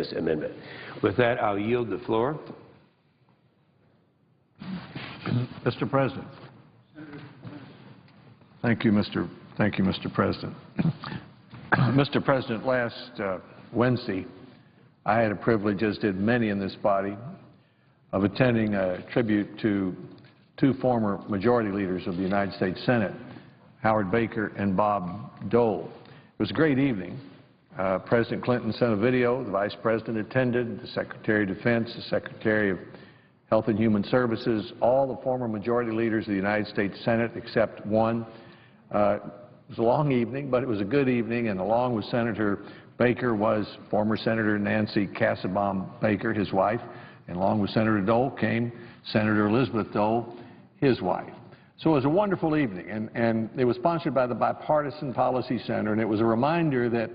Sanchez amendment. With that, I'll yield the floor. Mr. President. Thank you, Mr. President. Mr. President, last Wednesday, I had a privilege, as did many in this body, of attending a tribute to two former majority leaders of the United States Senate, Howard Baker and Bob Dole. It was a great evening. President Clinton sent a video, the Vice President attended, the Secretary of Defense, the Secretary of Health and Human Services, all the former majority leaders of the United States Senate except one. It was a long evening, but it was a good evening, and along with Senator Baker was former Senator Nancy Kassebaum Baker, his wife, and along with Senator Dole came Senator Elizabeth Dole, his wife. So it was a wonderful evening, and it was sponsored by the Bipartisan Policy Center, and it was a reminder that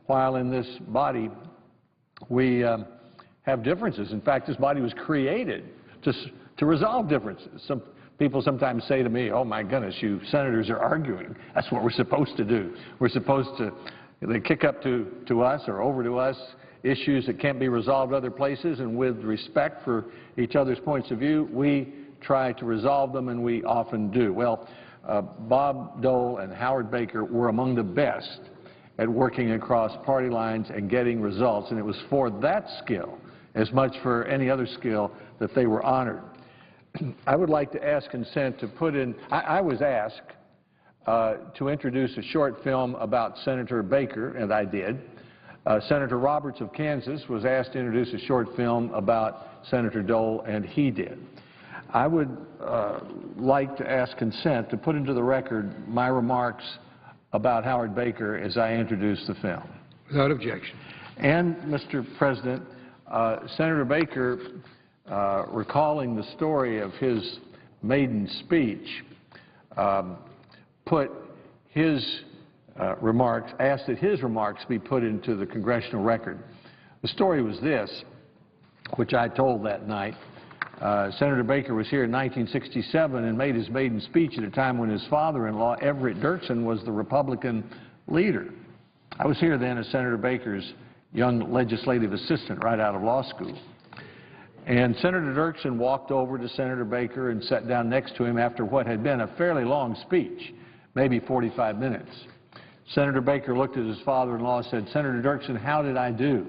while in this body we have differences, in fact, this body was created to resolve differences. Some people sometimes say to me, oh my goodness, you senators are arguing. That's what we're supposed to do. We're supposed to, they kick up to us or over to us issues that can't be resolved other places, and with respect for each other's points of view, we try to resolve them, and we often do. Well, Bob Dole and Howard Baker were among the best at working across party lines and getting results, and it was for that skill, as much for any other skill, that they were honored. I would like to ask consent to put in, I was asked to introduce a short film about Senator Baker, and I did. Senator Roberts of Kansas was asked to introduce a short film about Senator Dole, and he did. I would like to ask consent to put into the record my remarks about Howard Baker as I introduce the film. Without objection. And, Mr. President, Senator Baker, recalling the story of his maiden speech, put his remarks, asked that his remarks be put into the congressional record. The story was this, which I told that night. Senator Baker was here in 1967 and made his maiden speech at a time when his father-in-law, Everett Dirksen, was the Republican leader. I was here then as Senator Baker's young legislative assistant right out of law school. And Senator Dirksen walked over to Senator Baker and sat down next to him after what had been a fairly long speech, maybe 45 minutes. Senator Baker looked at his father-in-law and said, "Senator Dirksen, how did I do?"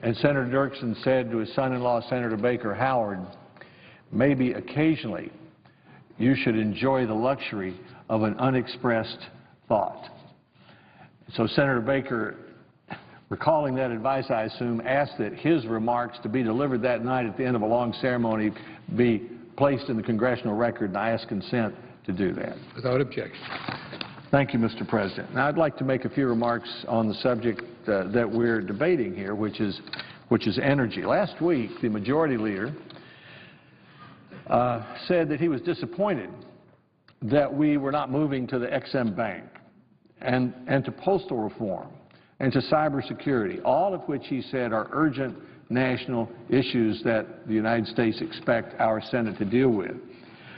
And Senator Dirksen said to his son-in-law, Senator Baker, "Howard, maybe occasionally you should enjoy the luxury of an unexpressed thought." So Senator Baker, recalling that advice, I assume, asked that his remarks to be delivered that night at the end of a long ceremony be placed in the congressional record, and I ask consent to do that. Without objection. Thank you, Mr. President. Now, I'd like to make a few remarks on the subject that we're debating here, which is energy. Last week, the majority leader said that he was disappointed that we were not moving to the EXIM Bank and to postal reform and to cybersecurity, all of which he said are urgent national issues that the United States expect our Senate to deal with.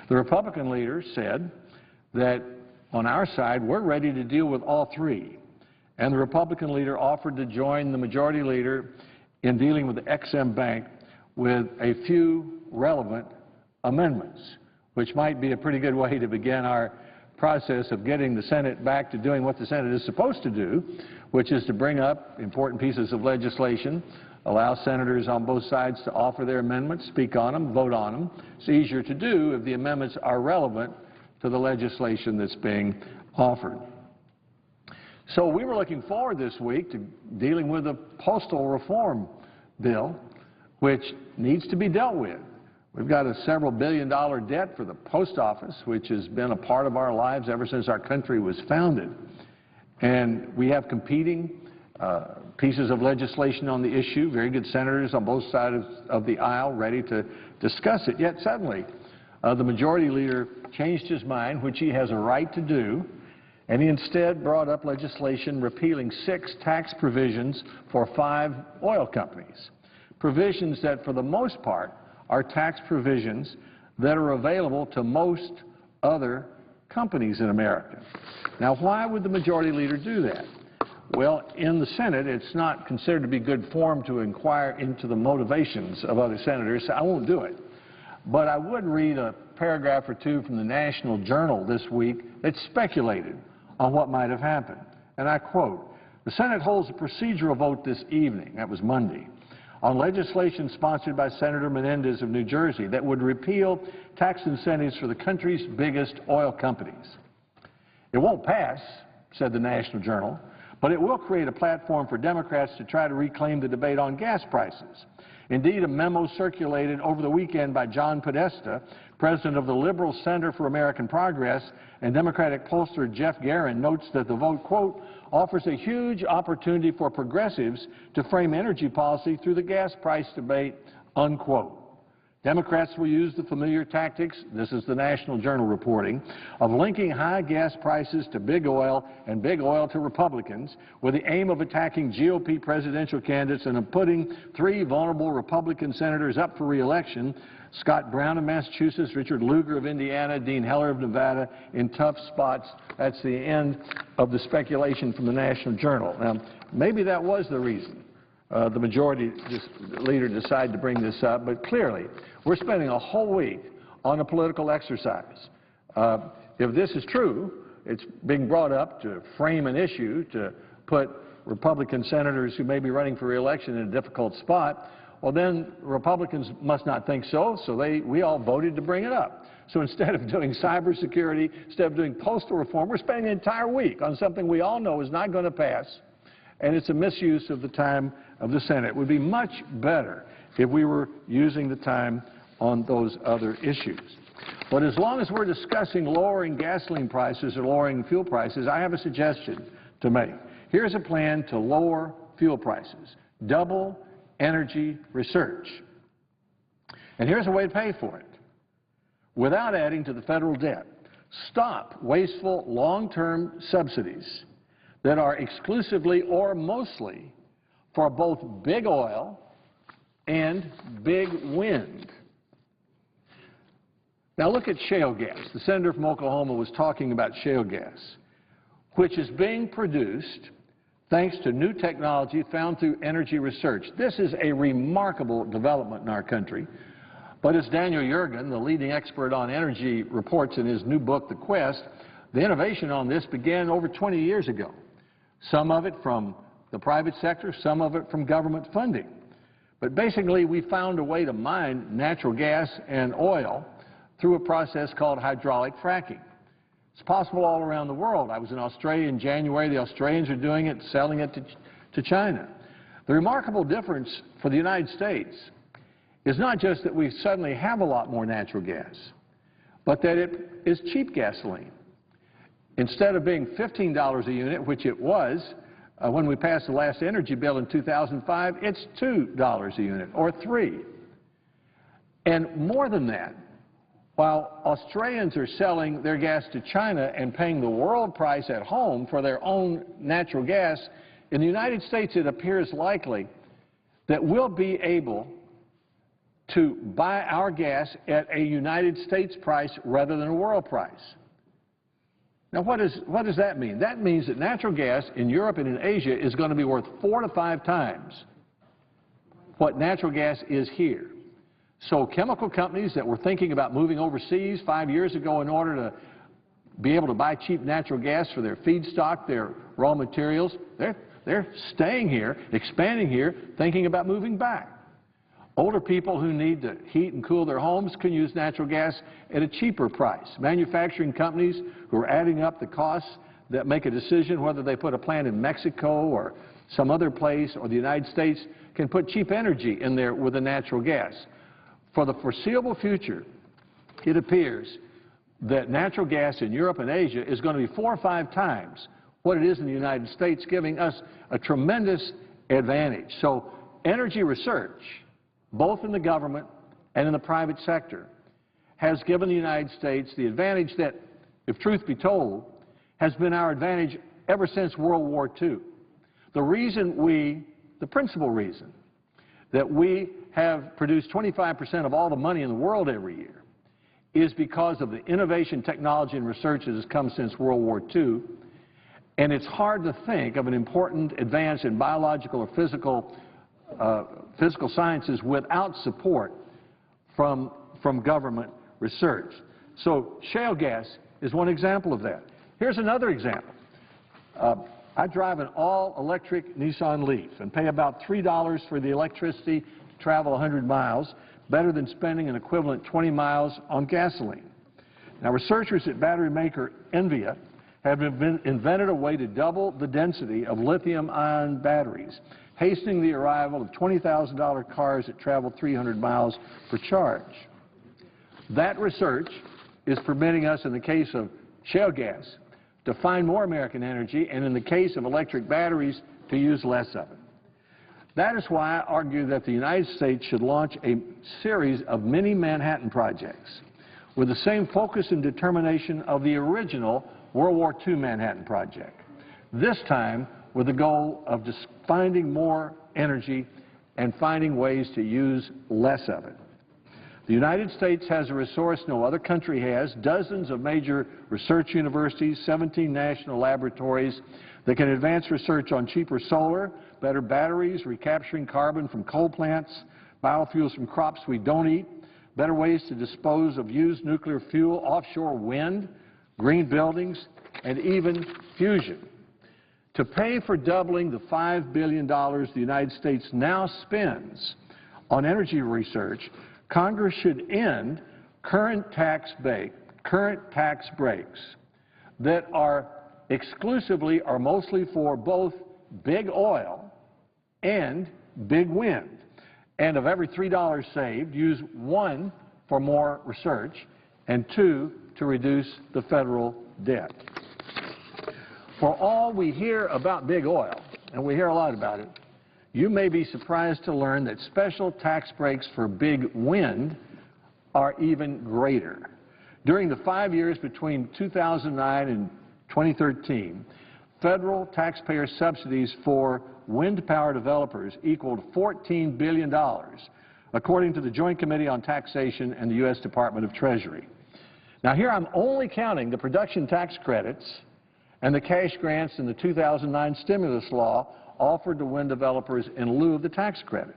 The Republican leader said that on our side, we're ready to deal with all three. And the Republican leader offered to join the majority leader in dealing with the EXIM Bank with a few relevant amendments, which might be a pretty good way to begin our process of getting the Senate back to doing what the Senate is supposed to do, which is to bring up important pieces of legislation, allow senators on both sides to offer their amendments, speak on them, vote on them. It's easier to do if the amendments are relevant to the legislation that's being offered. So we were looking forward this week to dealing with a postal reform bill, which needs to be dealt with. We've got a several billion-dollar debt for the post office, which has been a part of our lives ever since our country was founded. And we have competing pieces of legislation on the issue, very good senators on both sides of the aisle ready to discuss it. Yet suddenly, the majority leader changed his mind, which he has a right to do, and he instead brought up legislation repealing 6 tax provisions for 5 oil companies, provisions that for the most part are tax provisions that are available to most other companies in America. Now, why would the majority leader do that? Well, in the Senate, it's not considered to be good form to inquire into the motivations of other senators, so I won't do it. But I would read a paragraph or two from the National Journal this week that speculated on what might have happened. And I quote, "The Senate holds a procedural vote this evening," that was Monday, "on legislation sponsored by Senator Menendez of New Jersey that would repeal tax incentives for the country's biggest oil companies. It won't pass," said the National Journal, "but it will create a platform for Democrats to try to reclaim the debate on gas prices. Indeed, a memo circulated over the weekend by John Podesta, president of the Liberal Center for American Progress, and Democratic pollster Jeff Garin notes that the vote, quote, offers a huge opportunity for progressives to frame energy policy through the gas price debate, unquote. Democrats will use the familiar tactics, this is the National Journal reporting, of linking high gas prices to big oil and big oil to Republicans with the aim of attacking GOP presidential candidates and of putting three vulnerable Republican senators up for re-election, Scott Brown of Massachusetts, Richard Lugar of Indiana, Dean Heller of Nevada, in tough spots." That's the end of the speculation from the National Journal. Now, maybe that was the reason the majority leader decided to bring this up, but clearly we're spending a whole week on a political exercise. If this is true, it's being brought up to frame an issue, to put Republican senators who may be running for re-election in a difficult spot. Well, then Republicans must not think so, so we all voted to bring it up. So instead of doing cybersecurity, instead of doing postal reform, we're spending an entire week on something we all know is not going to pass, and it's a misuse of the time of the Senate. It would be much better if we were using the time on those other issues. But as long as we're discussing lowering gasoline prices or lowering fuel prices, I have a suggestion to make. Here's a plan to lower fuel prices. Double energy research. And here's a way to pay for it without adding to the federal debt. Stop wasteful long-term subsidies that are exclusively or mostly for both big oil and big wind. Now look at shale gas. The senator from Oklahoma was talking about shale gas, which is being produced thanks to new technology found through energy research. This is a remarkable development in our country. But as Daniel Yergin, the leading expert on energy, reports in his new book, The Quest, the innovation on this began over 20 years ago. Some of it from the private sector, some of it from government funding. But basically, we found a way to mine natural gas and oil through a process called hydraulic fracking. It's possible all around the world. I was in Australia in January. The Australians are doing it, selling it to China. The remarkable difference for the United States is not just that we suddenly have a lot more natural gas, but that it is cheap gasoline. Instead of being $15 a unit, which it was when we passed the last energy bill in 2005, it's $2 a unit or $3. And more than that, while Australians are selling their gas to China and paying the world price at home for their own natural gas, in the United States it appears likely that we'll be able to buy our gas at a United States price rather than a world price. Now, what does that mean? That means that natural gas in Europe and in Asia is going to be worth 4 to 5 times what natural gas is here. So chemical companies that were thinking about moving overseas 5 years ago in order to be able to buy cheap natural gas for their feedstock, their raw materials, they're staying here, expanding here, thinking about moving back. Older people who need to heat and cool their homes can use natural gas at a cheaper price. Manufacturing companies who are adding up the costs that make a decision whether they put a plant in Mexico or some other place or the United States can put cheap energy in there with the natural gas. For the foreseeable future, it appears that natural gas in Europe and Asia is going to be 4 or 5 times what it is in the United States, giving us a tremendous advantage. So energy research, both in the government and in the private sector, has given the United States the advantage that, if truth be told, has been our advantage ever since World War II. The principal reason that we have produced 25% of all the money in the world every year is because of the innovation, technology, and research that has come since World War II. And it's hard to think of an important advance in biological or physical sciences without support from government research. So shale gas is one example of that. Here's another example. I drive an all-electric Nissan Leaf and pay about $3 for the electricity to travel 100 miles, better than spending an equivalent 20 miles on gasoline. Now, researchers at battery maker Envia have invented a way to double the density of lithium-ion batteries, hastening the arrival of $20,000 cars that travel 300 miles per charge. That research is permitting us, in the case of shale gas, to find more American energy, and in the case of electric batteries, to use less of it. That is why I argue that the United States should launch a series of mini Manhattan projects with the same focus and determination of the original World War II Manhattan Project, this time with the goal of just finding more energy and finding ways to use less of it. The United States has a resource no other country has, dozens of major research universities, 17 national laboratories that can advance research on cheaper solar, better batteries, recapturing carbon from coal plants, biofuels from crops we don't eat, better ways to dispose of used nuclear fuel, offshore wind, green buildings, and even fusion. To pay for doubling the $5 billion the United States now spends on energy research, Congress should end current tax breaks that are exclusively or mostly for both big oil and big wind. And of every $3 saved, use 1 for more research and 2 to reduce the federal debt. For all we hear about big oil, and we hear a lot about it, you may be surprised to learn that special tax breaks for big wind are even greater. During the 5 years between 2009 and 2013, federal taxpayer subsidies for wind power developers equaled $14 billion, according to the Joint Committee on Taxation and the U.S. Department of Treasury. Now, here I'm only counting the production tax credits and the cash grants in the 2009 stimulus law offered to wind developers in lieu of the tax credit.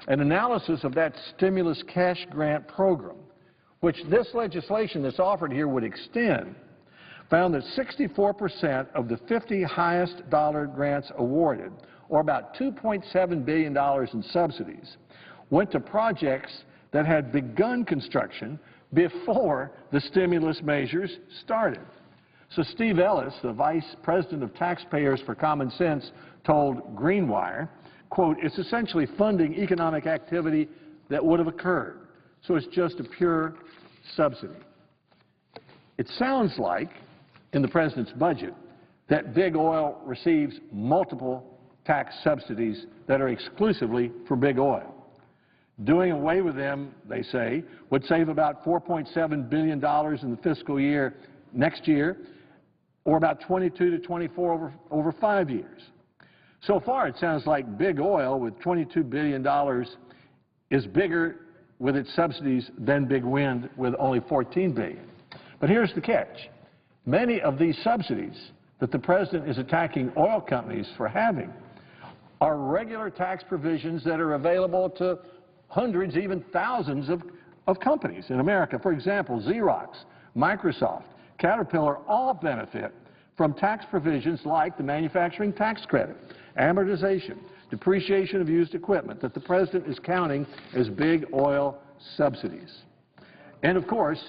An analysis of that stimulus cash grant program, which this legislation that's offered here would extend, found that 64% of the 50 highest dollar grants awarded, or about $2.7 billion in subsidies, went to projects that had begun construction before the stimulus measures started. So Steve Ellis, the Vice President of Taxpayers for Common Sense, told Greenwire, quote, "It's essentially funding economic activity that would have occurred. So it's just a pure subsidy." It sounds like, in the President's budget, that big oil receives multiple tax subsidies that are exclusively for big oil. Doing away with them, they say, would save about $4.7 billion in the fiscal year next year, or about 22 to 24 over 5 years. So far, it sounds like big oil with $22 billion is bigger with its subsidies than big wind with only $14 billion. But here's the catch. Many of these subsidies that the President is attacking oil companies for having are regular tax provisions that are available to hundreds, even thousands of companies in America. For example, Xerox, Microsoft, Caterpillar all benefit from tax provisions like the manufacturing tax credit, amortization, depreciation of used equipment that the President is counting as big oil subsidies. And of course,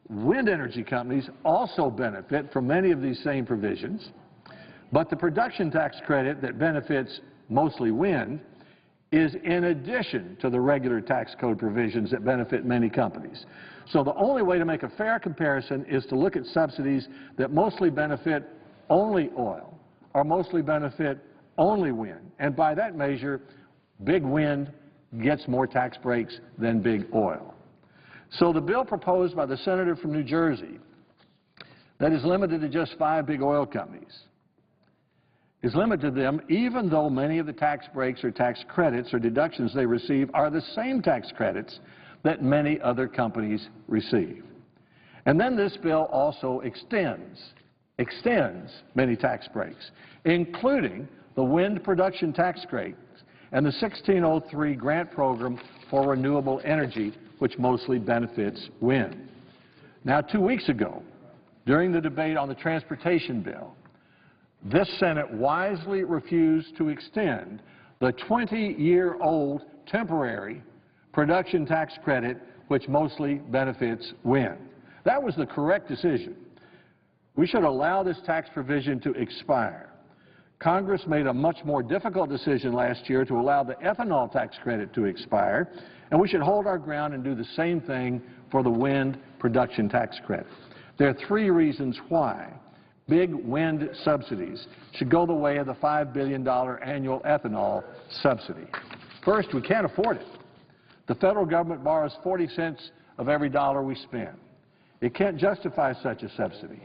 wind energy companies also benefit from many of these same provisions, but the production tax credit that benefits mostly wind is in addition to the regular tax code provisions that benefit many companies. So the only way to make a fair comparison is to look at subsidies that mostly benefit only oil or mostly benefit only wind. And by that measure, big wind gets more tax breaks than big oil. So the bill proposed by the senator from New Jersey that is limited to just 5 big oil companies is limited to them even though many of the tax breaks or tax credits or deductions they receive are the same tax credits that many other companies receive. And then this bill also extends extends many tax breaks, including the wind production tax credits and the 1603 grant program for renewable energy, which mostly benefits wind. Now, 2 weeks ago, during the debate on the transportation bill, this Senate wisely refused to extend the 20-year-old temporary production tax credit, which mostly benefits wind. That was the correct decision. We should allow this tax provision to expire. Congress made a much more difficult decision last year to allow the ethanol tax credit to expire, and we should hold our ground and do the same thing for the wind production tax credit. There are 3 reasons why big wind subsidies should go the way of the $5 billion annual ethanol subsidy. First, we can't afford it. The federal government borrows 40 cents of every dollar we spend. It can't justify such a subsidy,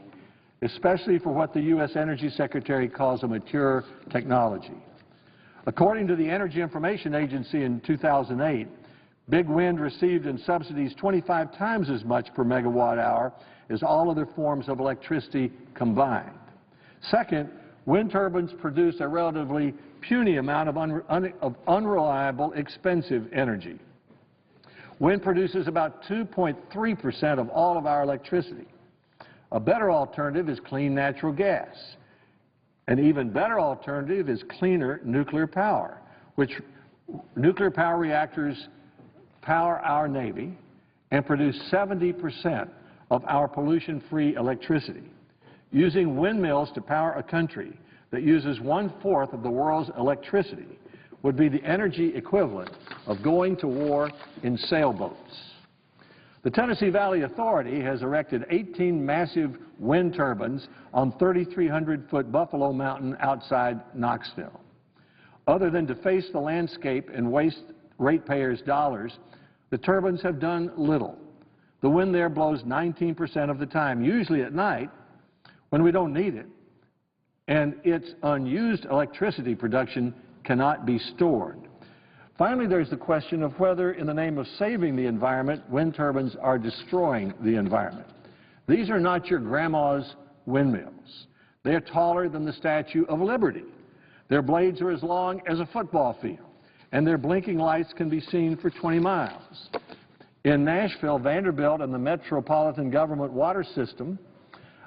especially for what the U.S. Energy Secretary calls a mature technology. According to the Energy Information Agency in 2008, big wind received in subsidies 25 times as much per megawatt hour as all other forms of electricity combined. Second, wind turbines produce a relatively puny amount of unreliable, expensive energy. Wind produces about 2.3% of all of our electricity. A better alternative is clean natural gas. An even better alternative is cleaner nuclear power, which nuclear power reactors power our Navy and produce 70% of our pollution-free electricity. Using windmills to power a country that uses 1/4 of the world's electricity would be the energy equivalent of going to war in sailboats. The Tennessee Valley Authority has erected 18 massive wind turbines on 3,300-foot Buffalo Mountain outside Knoxville. Other than to face the landscape and waste ratepayers' dollars, the turbines have done little. The wind there blows 19% of the time, usually at night when we don't need it, and its unused electricity production cannot be stored. Finally, there's the question of whether, in the name of saving the environment, wind turbines are destroying the environment. These are not your grandma's windmills. They are taller than the Statue of Liberty. Their blades are as long as a football field, and their blinking lights can be seen for 20 miles. In Nashville, Vanderbilt and the Metropolitan Government Water System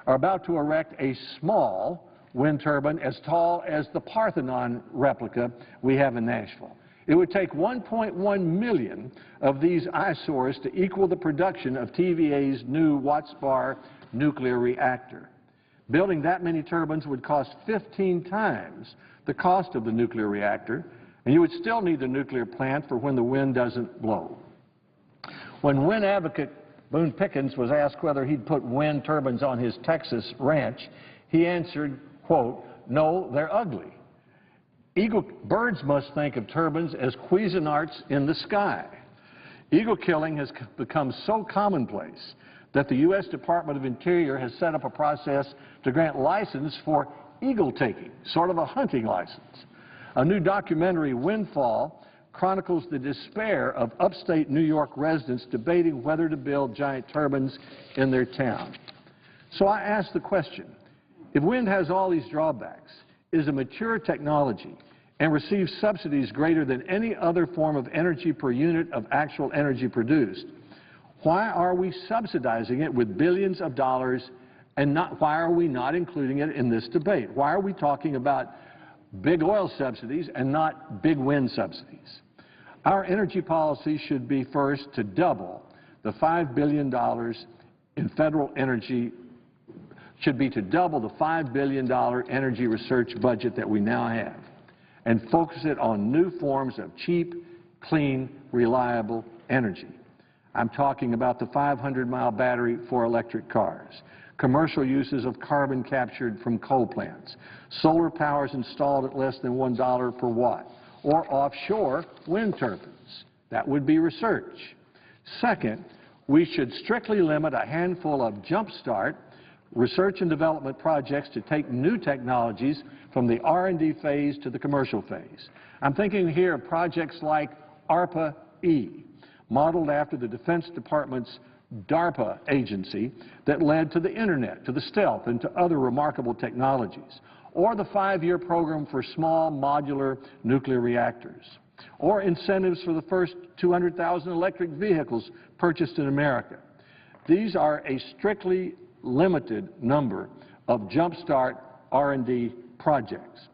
are about to erect a small wind turbine as tall as the Parthenon replica we have in Nashville. It would take 1.1 million of these eyesores to equal the production of TVA's new Watts-Bar nuclear reactor. Building that many turbines would cost 15 times the cost of the nuclear reactor, and you would still need the nuclear plant for when the wind doesn't blow. When wind advocate Boone Pickens was asked whether he'd put wind turbines on his Texas ranch, he answered, quote, "No, they're ugly. Birds must think of turbines as Cuisinarts in the sky." Eagle killing has become so commonplace that the U.S. Department of Interior has set up a process to grant license for eagle taking, sort of a hunting license. A new documentary, Windfall, chronicles the despair of upstate New York residents debating whether to build giant turbines in their town. So I ask the question, if wind has all these drawbacks, is a mature technology, and receives subsidies greater than any other form of energy per unit of actual energy produced, why are we subsidizing it with billions of dollars, and why are we not including it in this debate? Why are we talking about big oil subsidies and not big wind subsidies? Our energy policy should be first to double the $5 billion in federal energy, should be to double the $5 billion energy research budget that we now have, and focus it on new forms of cheap, clean, reliable energy. I'm talking about the 500-mile battery for electric cars, commercial uses of carbon captured from coal plants, solar powers installed at less than $1 per watt, or offshore wind turbines. That would be research. Second, we should strictly limit a handful of jumpstart research and development projects to take new technologies from the R&D phase to the commercial phase. I'm thinking here of projects like ARPA-E, modeled after the Defense Department's DARPA agency that led to the Internet, to the stealth, and to other remarkable technologies, or the 5-year program for small modular nuclear reactors, or incentives for the first 200,000 electric vehicles purchased in America. These are a strictly limited number of jumpstart R&D projects.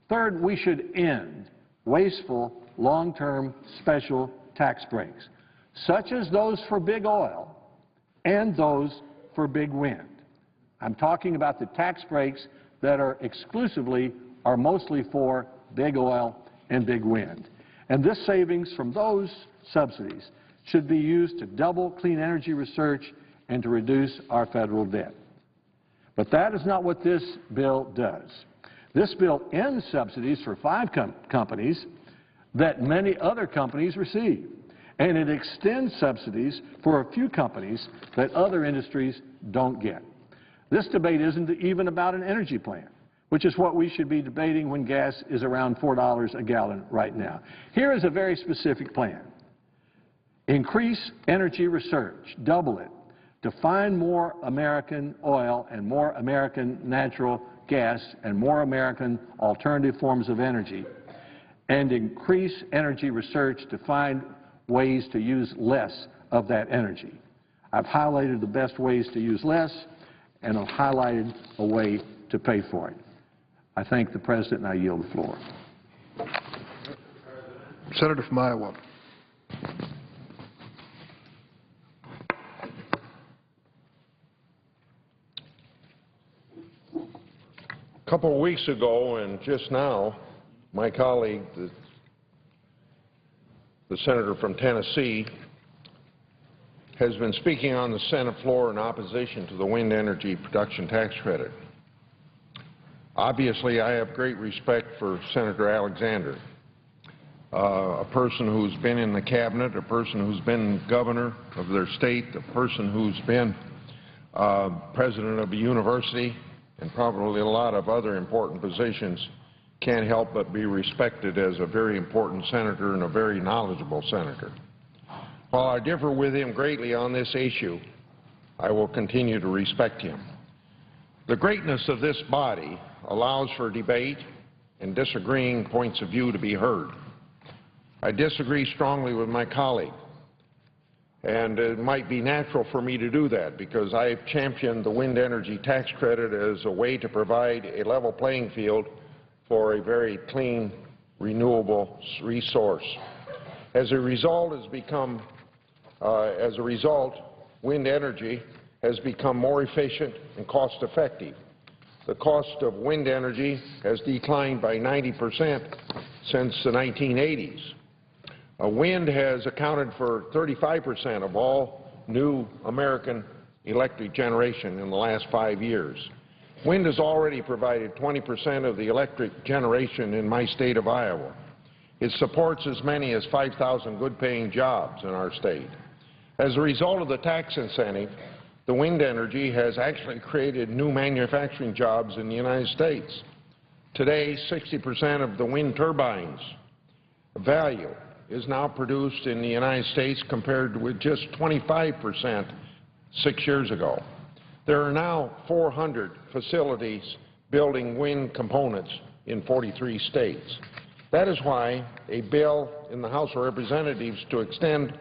Third, we should end wasteful long-term special tax breaks, such as those for big oil and those for big wind. I'm talking about the tax breaks that are exclusively or mostly for big oil and big wind. And this savings from those subsidies should be used to double clean energy research and to reduce our federal debt. But that is not what this bill does. This bill ends subsidies for 5 companies that many other companies receive, and it extends subsidies for a few companies that other industries don't get. This debate isn't even about an energy plan, which is what we should be debating when gas is around $4 a gallon right now. Here is a very specific plan. Increase energy research, double it, to find more American oil and more American natural gas and more American alternative forms of energy, and increase energy research to find ways to use less of that energy. I've highlighted the best ways to use less, and I've highlighted a way to pay for it. I thank the President, and I yield the floor. Senator from Iowa. A couple of weeks ago and just now, my colleague, the senator from Tennessee, has been speaking on the Senate floor in opposition to the wind energy production tax credit. Obviously, I have great respect for Senator Alexander, a person who's been in the cabinet, a person who's been governor of their state, a person who's been president of a university, and probably a lot of other important positions. Can't help but be respected as a very important senator and a very knowledgeable senator. While I differ with him greatly on this issue, I will continue to respect him. The greatness of this body allows for debate and disagreeing points of view to be heard. I disagree strongly with my colleague, and it might be natural for me to do that because I have championed the wind energy tax credit as a way to provide a level playing field for a very clean, renewable resource. As a result, wind energy has become more efficient and cost-effective. The cost of wind energy has declined by 90% since the 1980s. Wind has accounted for 35% of all new American electric generation in the last 5 years. Wind has already provided 20% of the electric generation in my state of Iowa. It supports as many as 5,000 good-paying jobs in our state. As a result of the tax incentive, the wind energy has actually created new manufacturing jobs in the United States. Today, 60% of the wind turbines value is now produced in the United States compared with just 25% 6 years ago. There are now 400 facilities building wind components in 43 states. That is why a bill in the House of Representatives to extend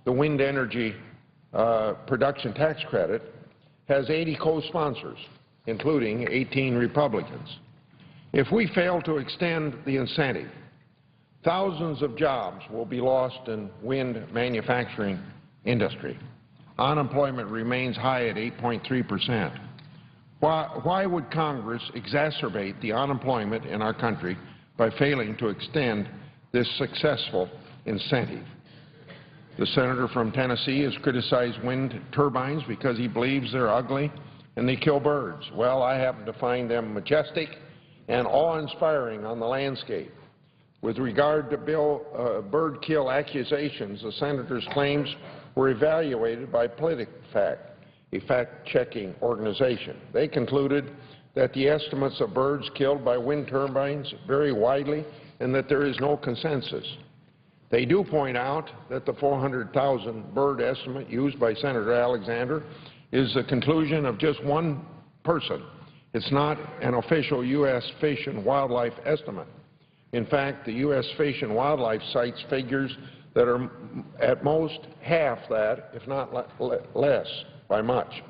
the wind energy production tax credit has 80 co-sponsors, including 18 Republicans. If we fail to extend the incentive, thousands of jobs will be lost in wind manufacturing industry. Unemployment remains high at 8.3%. Why would Congress exacerbate the unemployment in our country by failing to extend this successful incentive? The senator from Tennessee has criticized wind turbines because he believes they're ugly and they kill birds. Well, I happen to find them majestic and awe-inspiring on the landscape. With regard to bird kill accusations, the senator's claims were evaluated by PolitiFact, a fact-checking organization. They concluded that the estimates of birds killed by wind turbines vary widely and that there is no consensus. They do point out that the 400,000 bird estimate used by Senator Alexander is the conclusion of just one person. It's not an official U.S. Fish and Wildlife estimate. In fact, the U.S. Fish and Wildlife cites figures that are at most half that, if not less, by much.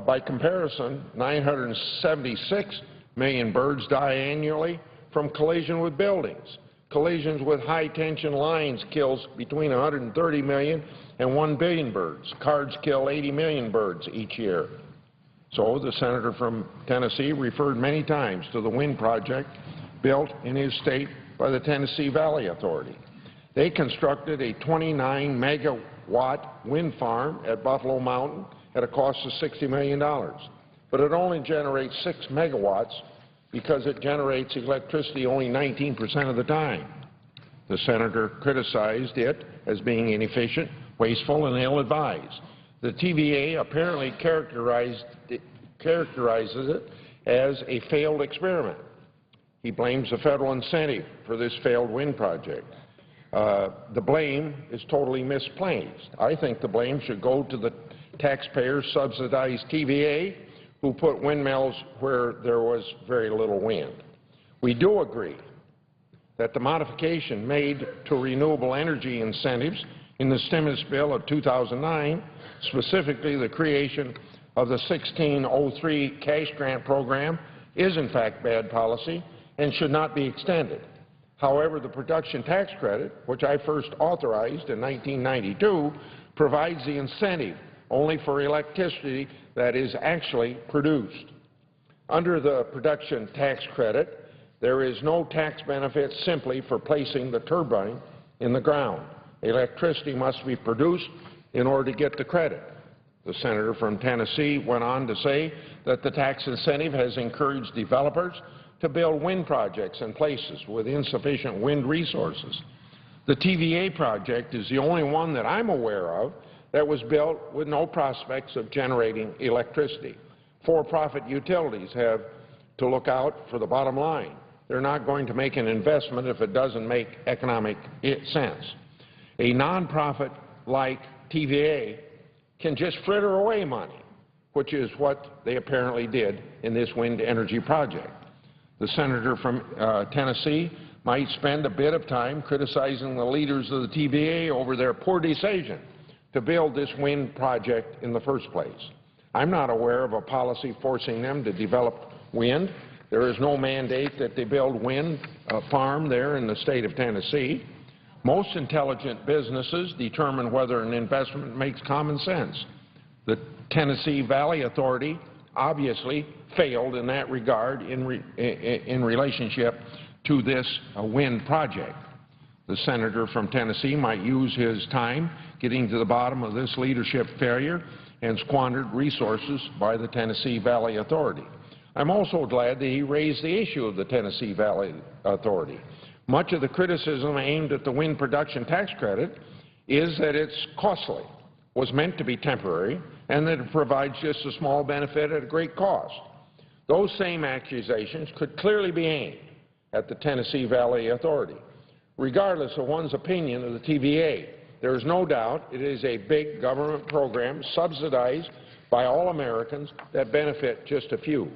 By comparison, 976 million birds die annually from collision with buildings. Collisions with high-tension lines kills between 130 million and 1 billion birds. Cars kill 80 million birds each year. So the senator from Tennessee referred many times to the wind project built in his state by the Tennessee Valley Authority. They constructed a 29-megawatt wind farm at Buffalo Mountain at a cost of $60 million. But it only generates 6 megawatts because it generates electricity only 19% of the time. The senator criticized it as being inefficient, wasteful, and ill-advised. The TVA apparently characterizes it as a failed experiment. He blames the federal incentive for this failed wind project. The blame is totally misplaced. I think the blame should go to the taxpayers subsidized TVA who put windmills where there was very little wind. We do agree that the modification made to renewable energy incentives in the stimulus bill of 2009, specifically the creation of the 1603 cash grant program, is in fact bad policy and should not be extended. However, the production tax credit, which I first authorized in 1992, provides the incentive only for electricity that is actually produced. Under the production tax credit, there is no tax benefit simply for placing the turbine in the ground. Electricity must be produced in order to get the credit. The senator from Tennessee went on to say that the tax incentive has encouraged developers to build wind projects in places with insufficient wind resources. The TVA project is the only one that I'm aware of that was built with no prospects of generating electricity. For-profit utilities have to look out for the bottom line. They're not going to make an investment if it doesn't make economic sense. A nonprofit like TVA can just fritter away money, which is what they apparently did in this wind energy project. The senator from Tennessee might spend a bit of time criticizing the leaders of the TVA over their poor decision to build this wind project in the first place. I'm not aware of a policy forcing them to develop wind. There is no mandate that they build wind farm there in the state of Tennessee. Most intelligent businesses determine whether an investment makes common sense. The Tennessee Valley Authority obviously failed in that regard in relationship to this wind project. The senator from Tennessee might use his time getting to the bottom of this leadership failure and squandered resources by the Tennessee Valley Authority. I'm also glad that he raised the issue of the Tennessee Valley Authority. Much of the criticism aimed at the wind production tax credit is that it's costly, was meant to be temporary, and that it provides just a small benefit at a great cost. Those same accusations could clearly be aimed at the Tennessee Valley Authority. Regardless of one's opinion of the TVA, there is no doubt it is a big government program subsidized by all Americans that benefit just a few.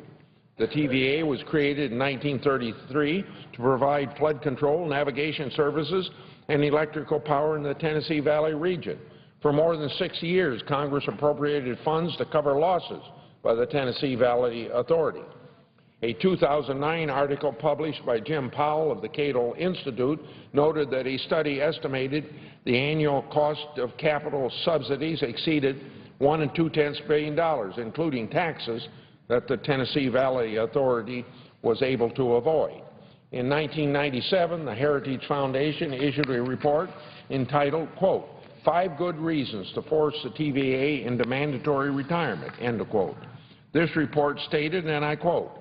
The TVA was created in 1933 to provide flood control, navigation services, and electrical power in the Tennessee Valley region. For more than 6 years, Congress appropriated funds to cover losses by the Tennessee Valley Authority. A 2009 article published by Jim Powell of the Cato Institute noted that a study estimated the annual cost of capital subsidies exceeded $1.2 billion, including taxes that the Tennessee Valley Authority was able to avoid. In 1997, the Heritage Foundation issued a report entitled, quote, 5 Good Reasons to Force the TVA into Mandatory Retirement, end of quote. This report stated, and I quote,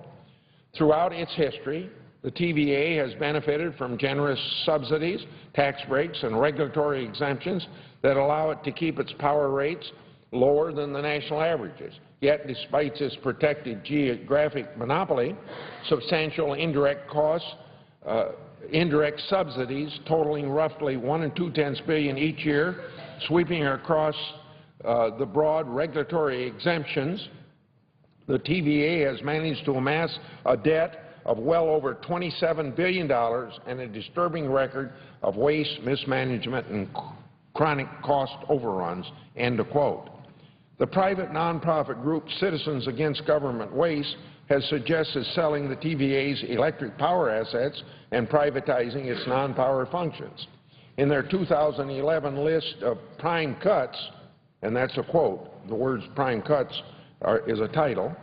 throughout its history, the TVA has benefited from generous subsidies, tax breaks, and regulatory exemptions that allow it to keep its power rates lower than the national averages. Yet, despite its protected geographic monopoly, substantial indirect costs indirect subsidies totaling roughly 1 2/10 billion each year, sweeping across the broad regulatory exemptions. The TVA has managed to amass a debt of well over $27 billion and a disturbing record of waste, mismanagement, and chronic cost overruns, end of quote. The private nonprofit group Citizens Against Government Waste has suggested selling the TVA's electric power assets and privatizing its non-power functions. In their 2011 list of prime cuts, and that's a quote, the words prime cuts is a title,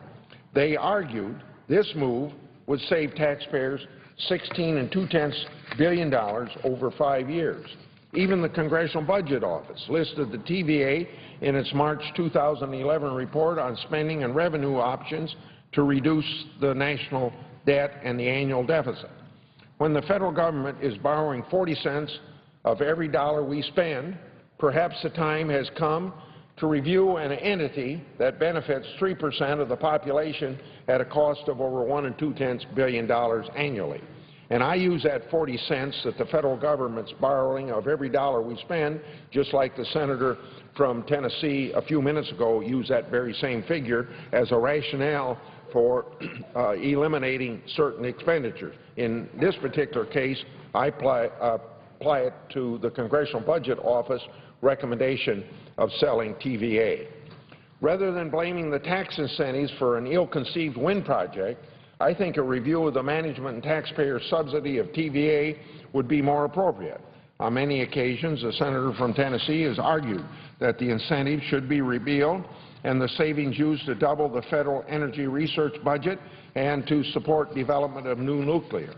they argued this move would save taxpayers $16 2/10 billion over 5 years. Even the Congressional Budget Office listed the TVA in its March 2011 report on spending and revenue options to reduce the national debt and the annual deficit. When the federal government is borrowing 40 cents of every dollar we spend, perhaps the time has come to review an entity that benefits 3% of the population at a cost of over $1 2/10 billion annually. And I use that 40 cents that the federal government's borrowing of every dollar we spend, just like the senator from Tennessee a few minutes ago used that very same figure as a rationale for eliminating certain expenditures. In this particular case, I apply it to the Congressional Budget Office recommendation of selling TVA. Rather than blaming the tax incentives for an ill-conceived wind project, I think a review of the management and taxpayer subsidy of TVA would be more appropriate. On many occasions, the senator from Tennessee has argued that the incentive should be repealed and the savings used to double the federal energy research budget and to support development of new nuclear.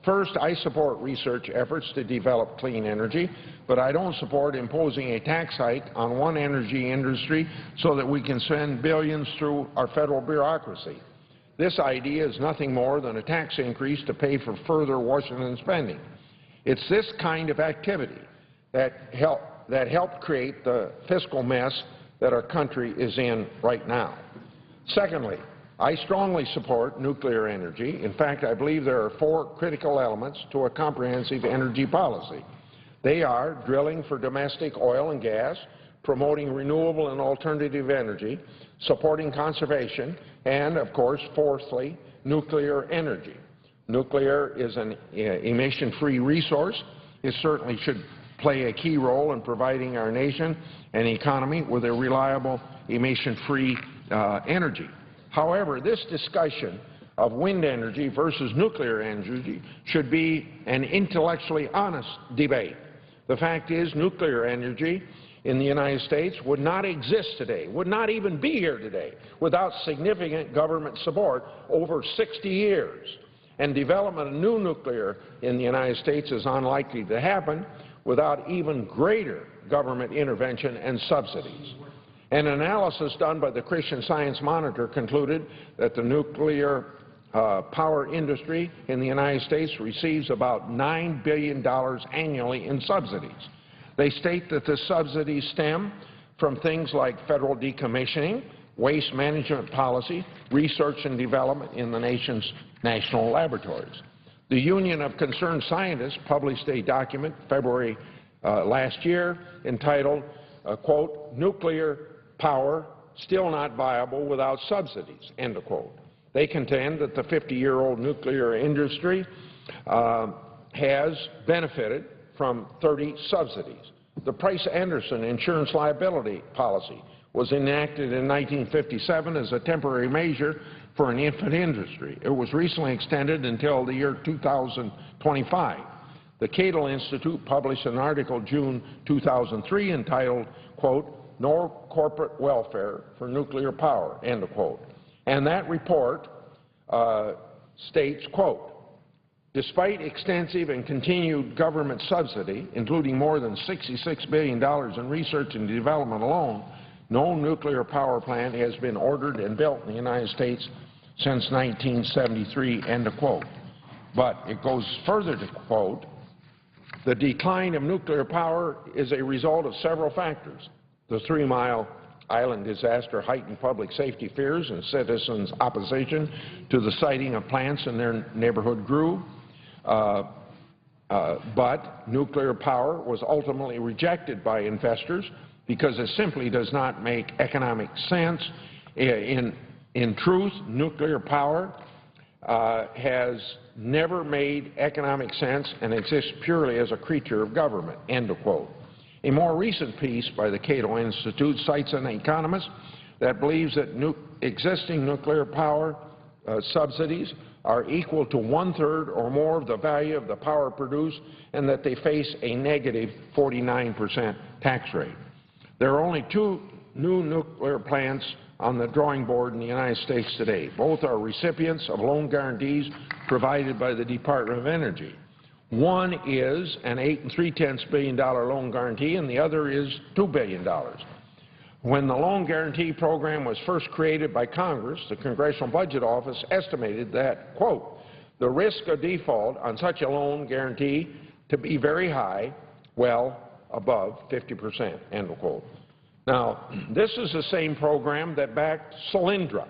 First, I support research efforts to develop clean energy, but I don't support imposing a tax hike on one energy industry so that we can send billions through our federal bureaucracy. This idea is nothing more than a tax increase to pay for further Washington spending. It's this kind of activity that helped create the fiscal mess that our country is in right now. Secondly, I strongly support nuclear energy. In fact, I believe there are 4 critical elements to a comprehensive energy policy. They are drilling for domestic oil and gas, promoting renewable and alternative energy, supporting conservation, and, of course, fourthly, nuclear energy. Nuclear is an emission-free resource. It certainly should play a key role in providing our nation and economy with a reliable, emission-free energy. However, this discussion of wind energy versus nuclear energy should be an intellectually honest debate. The fact is, nuclear energy in the United States would not exist today, would not even be here today, without significant government support over 60 years. And development of new nuclear in the United States is unlikely to happen without even greater government intervention and subsidies. An analysis done by the Christian Science Monitor concluded that the nuclear power industry in the United States receives about $9 billion annually in subsidies. They state that the subsidies stem from things like federal decommissioning, waste management policy, research and development in the nation's national laboratories. The Union of Concerned Scientists published a document February last year entitled, quote, "Nuclear Power Still Not Viable Without Subsidies," end of quote. They contend that the 50-year-old nuclear industry has benefited from 30 subsidies. The Price-Anderson insurance liability policy was enacted in 1957 as a temporary measure for an infant industry. It was recently extended until the year 2025. The Cato Institute published an article June 2003 entitled, quote, "No Corporate Welfare for Nuclear Power," end of quote. And that report states, quote, "Despite extensive and continued government subsidy, including more than $66 billion in research and development alone, no nuclear power plant has been ordered and built in the United States since 1973, end of quote." But it goes further to quote, "The decline of nuclear power is a result of several factors. The 3 Mile Island disaster heightened public safety fears and citizens' opposition to the siting of plants in their neighborhood grew. But nuclear power was ultimately rejected by investors because it simply does not make economic sense. In truth, nuclear power has never made economic sense and exists purely as a creature of government, end of quote. A more recent piece by the Cato Institute cites an economist that believes that existing nuclear power subsidies are equal to 1/3 or more of the value of the power produced and that they face a negative 49% tax rate. There are only 2 new nuclear plants on the drawing board in the United States today. Both are recipients of loan guarantees provided by the Department of Energy. One is an $8 3/10 billion loan guarantee and the other is $2 billion. When the loan guarantee program was first created by Congress, the Congressional Budget Office estimated that, quote, the risk of default on such a loan guarantee to be very high, well above 50%, end of quote. Now, this is the same program that backed Solyndra.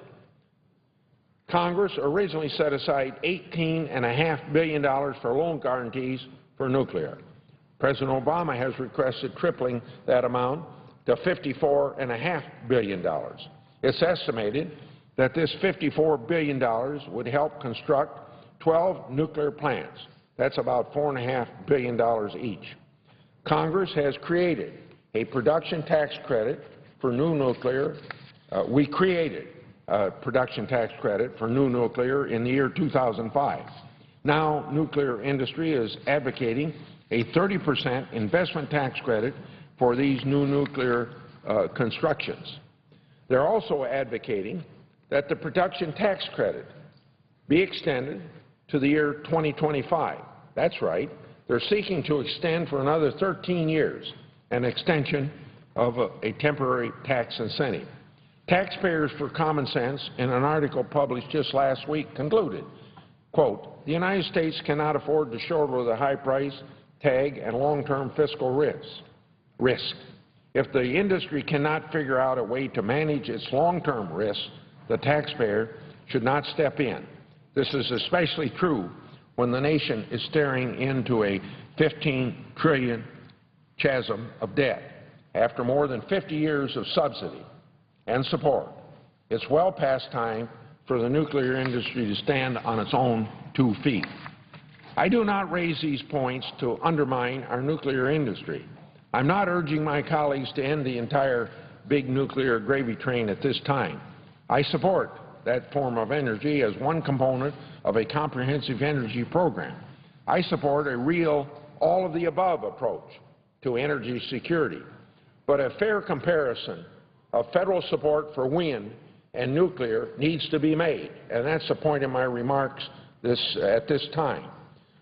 Congress originally set aside $18.5 billion for loan guarantees for nuclear. President Obama has requested tripling that amount to $54.5 billion. It's estimated that this $54 billion would help construct 12 nuclear plants. That's about $4.5 billion each. Congress has created a production tax credit for new nuclear. We created a production tax credit for new nuclear in the year 2005. Now, nuclear industry is advocating a 30% investment tax credit for these new nuclear constructions. They're also advocating that the production tax credit be extended to the year 2025. That's right. They're seeking to extend for another 13 years an extension of a temporary tax incentive. Taxpayers for Common Sense, in an article published just last week, concluded, quote, the United States cannot afford to shoulder the high price tag and long-term fiscal risk. If the industry cannot figure out a way to manage its long-term risk, the taxpayer should not step in. This is especially true when the nation is staring into a $15 trillion chasm of debt. After more than 50 years of subsidy and support, it's well past time for the nuclear industry to stand on its own 2 feet. I do not raise these points to undermine our nuclear industry. I'm not urging my colleagues to end the entire big nuclear gravy train at this time. I support that form of energy as one component of a comprehensive energy program. I support a real all-of-the-above approach to energy security. But a fair comparison of federal support for wind and nuclear needs to be made, and that's the point of my remarks at this time.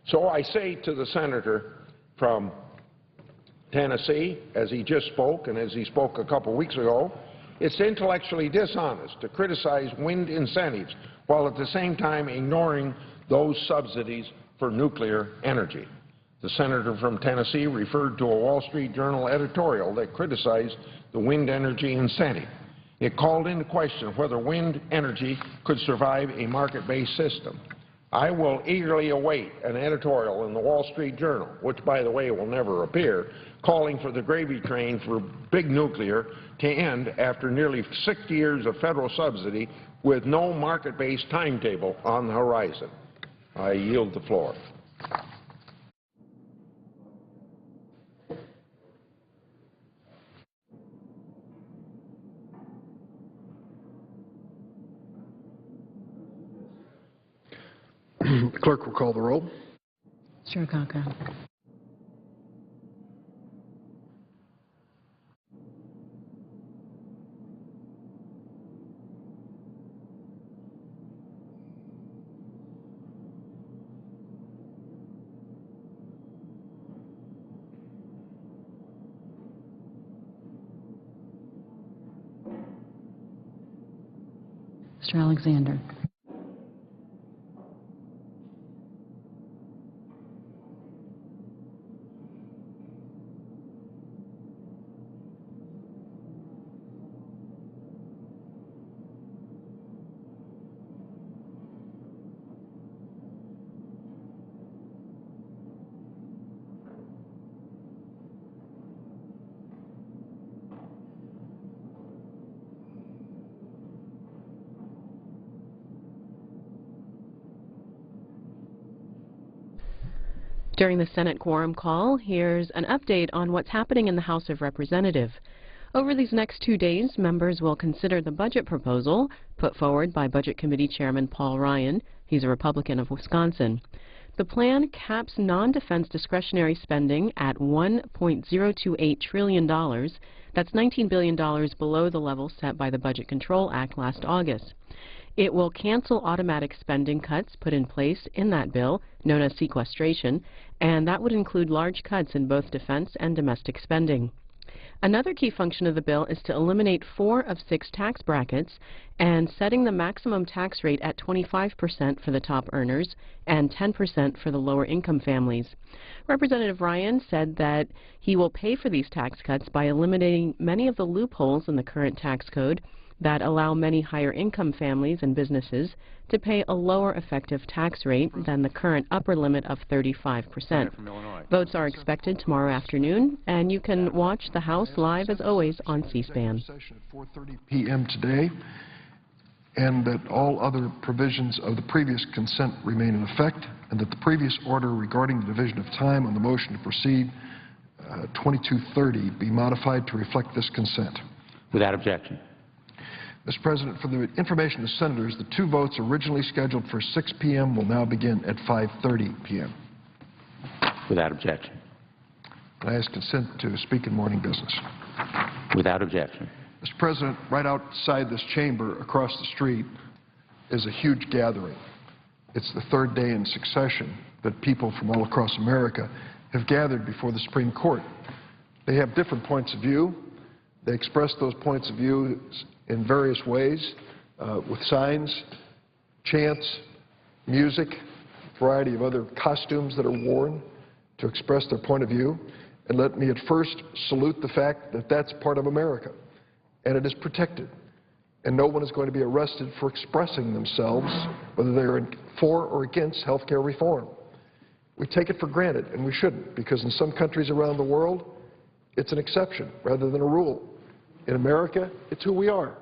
So I say to the senator from Tennessee, as he just spoke and as he spoke a couple weeks ago, it's intellectually dishonest to criticize wind incentives while at the same time ignoring those subsidies for nuclear energy. The senator from Tennessee referred to a Wall Street Journal editorial that criticized the wind energy incentive. It called into question whether wind energy could survive a market-based system. I will eagerly await an editorial in the Wall Street Journal, which, by the way, will never appear, calling for the gravy train for big nuclear to end after nearly 60 years of federal subsidy with no market-based timetable on the horizon. I yield the floor. The clerk will call the roll. Mr. Akaka. Mr. Alexander. During the Senate quorum call, here's an update on what's happening in the House of Representatives. Over these next 2 days, members will consider the budget proposal put forward by Budget Committee Chairman Paul Ryan. He's a Republican of Wisconsin. The plan caps non-defense discretionary spending at $1.028 trillion. That's $19 billion below the level set by the Budget Control Act last August. It will cancel automatic spending cuts put in place in that bill, known as sequestration, and that would include large cuts in both defense and domestic spending. Another key function of the bill is to eliminate 4 of 6 tax brackets and setting the maximum tax rate at 25% for the top earners and 10% for the lower income families. Representative Ryan said that he will pay for these tax cuts by eliminating many of the loopholes in the current tax code that allow many higher income families and businesses to pay a lower effective tax rate than the current upper limit of 35%. Votes are expected tomorrow afternoon, and you can watch the House live as always on C-SPAN. Session at 4:30 p.m. today, and that all other provisions of the previous consent remain in effect, and that the previous order regarding the division of time on the motion to proceed 22:30 be modified to reflect this consent. Without objection. Mr. President, for the information of the senators, the 2 votes originally scheduled for 6 p.m. will now begin at 5:30 p.m. Without objection. I ask consent to speak in morning business. Without objection. Mr. President, right outside this chamber, across the street, is a huge gathering. It's the 3rd day in succession that people from all across America have gathered before the Supreme Court. They have different points of view. They express those points of view in various ways, with signs, chants, music, a variety of other costumes that are worn to express their point of view. And let me at first salute the fact that that's part of America, and it is protected. And no one is going to be arrested for expressing themselves, whether they're for or against health care reform. We take it for granted, and we shouldn't, because in some countries around the world, it's an exception rather than a rule. In America, it's who we are.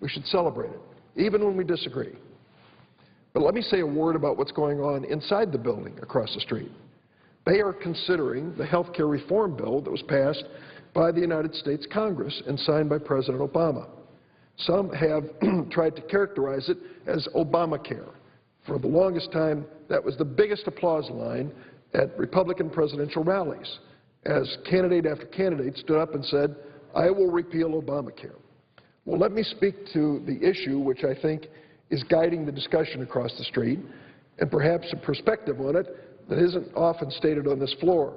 We should celebrate it, even when we disagree. But let me say a word about what's going on inside the building across the street. They are considering the health care reform bill that was passed by the United States Congress and signed by President Obama. Some have tried to characterize it as Obamacare. For the longest time, that was the biggest applause line at Republican presidential rallies, as candidate after candidate stood up and said, "I will repeal Obamacare." Well, let me speak to the issue which I think is guiding the discussion across the street, and perhaps a perspective on it that isn't often stated on this floor.